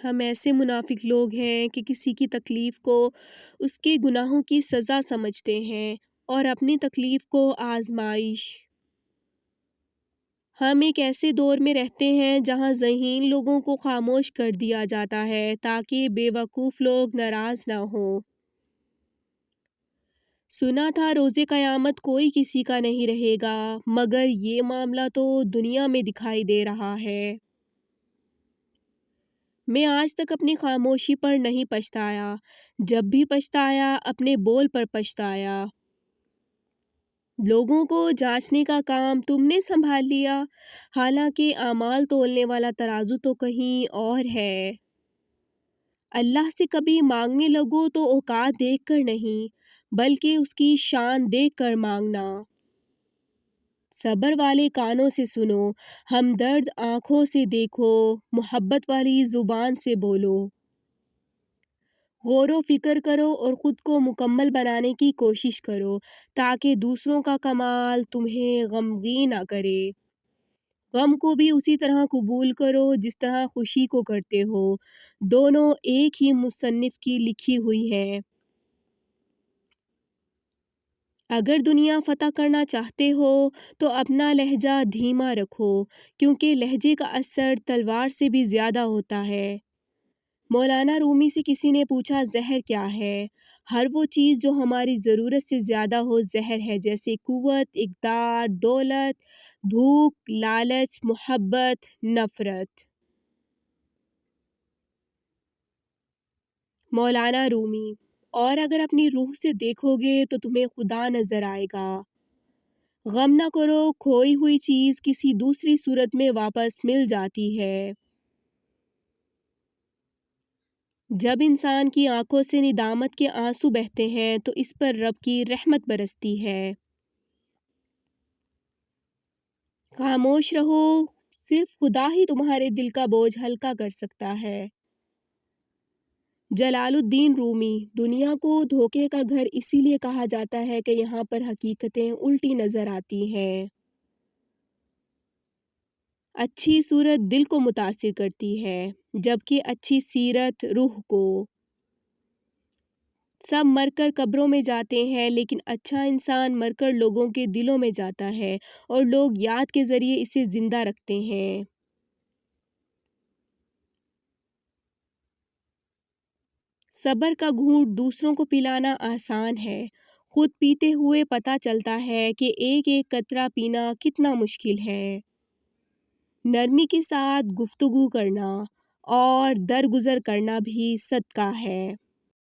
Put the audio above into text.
ہم ایسے منافق لوگ ہیں کہ کسی کی تکلیف کو اس کے گناہوں کی سزا سمجھتے ہیں اور اپنی تکلیف کو آزمائش۔ ہم ایک ایسے دور میں رہتے ہیں جہاں ذہین لوگوں کو خاموش کر دیا جاتا ہے تاکہ بے وقوف لوگ ناراض نہ ہوں۔ سنا تھا روز قیامت کوئی کسی کا نہیں رہے گا، مگر یہ معاملہ تو دنیا میں دکھائی دے رہا ہے۔ میں آج تک اپنی خاموشی پر نہیں پچھتایا، جب بھی پچھتایا اپنے بول پر پچھتایا۔ لوگوں کو جانچنے کا کام تم نے سنبھال لیا، حالانکہ اعمال تولنے والا ترازو تو کہیں اور ہے۔ اللہ سے کبھی مانگنے لگو تو اوقات دیکھ کر نہیں، بلکہ اس کی شان دیکھ کر مانگنا۔ صبر والے کانوں سے سنو، ہمدرد آنکھوں سے دیکھو، محبت والی زبان سے بولو۔ غور و فکر کرو اور خود کو مکمل بنانے کی کوشش کرو تاکہ دوسروں کا کمال تمہیں غمگین نہ کرے۔ غم کو بھی اسی طرح قبول کرو جس طرح خوشی کو کرتے ہو، دونوں ایک ہی مصنف کی لکھی ہوئی ہیں۔ اگر دنیا فتح کرنا چاہتے ہو تو اپنا لہجہ دھیما رکھو، کیونکہ لہجے کا اثر تلوار سے بھی زیادہ ہوتا ہے۔ مولانا رومی سے کسی نے پوچھا زہر کیا ہے؟ ہر وہ چیز جو ہماری ضرورت سے زیادہ ہو زہر ہے، جیسے قوت، اقتدار، دولت، بھوک، لالچ، محبت، نفرت۔ مولانا رومی۔ اور اگر اپنی روح سے دیکھو گے تو تمہیں خدا نظر آئے گا۔ غم نہ کرو، کھوئی ہوئی چیز کسی دوسری صورت میں واپس مل جاتی ہے۔ جب انسان کی آنکھوں سے ندامت کے آنسو بہتے ہیں تو اس پر رب کی رحمت برستی ہے۔ خاموش رہو، صرف خدا ہی تمہارے دل کا بوجھ ہلکا کر سکتا ہے۔ جلال الدین رومی۔ دنیا کو دھوکے کا گھر اسی لیے کہا جاتا ہے کہ یہاں پر حقیقتیں الٹی نظر آتی ہیں۔ اچھی صورت دل کو متاثر کرتی ہے، جبکہ اچھی سیرت روح کو۔ سب مر کر قبروں میں جاتے ہیں، لیکن اچھا انسان مر کر لوگوں کے دلوں میں جاتا ہے اور لوگ یاد کے ذریعے اسے زندہ رکھتے ہیں۔ صبر کا گھونٹ دوسروں کو پلانا آسان ہے، خود پیتے ہوئے پتہ چلتا ہے کہ ایک ایک قطرہ پینا کتنا مشکل ہے۔ نرمی کے ساتھ گفتگو کرنا اور درگزر کرنا بھی صدقہ ہے۔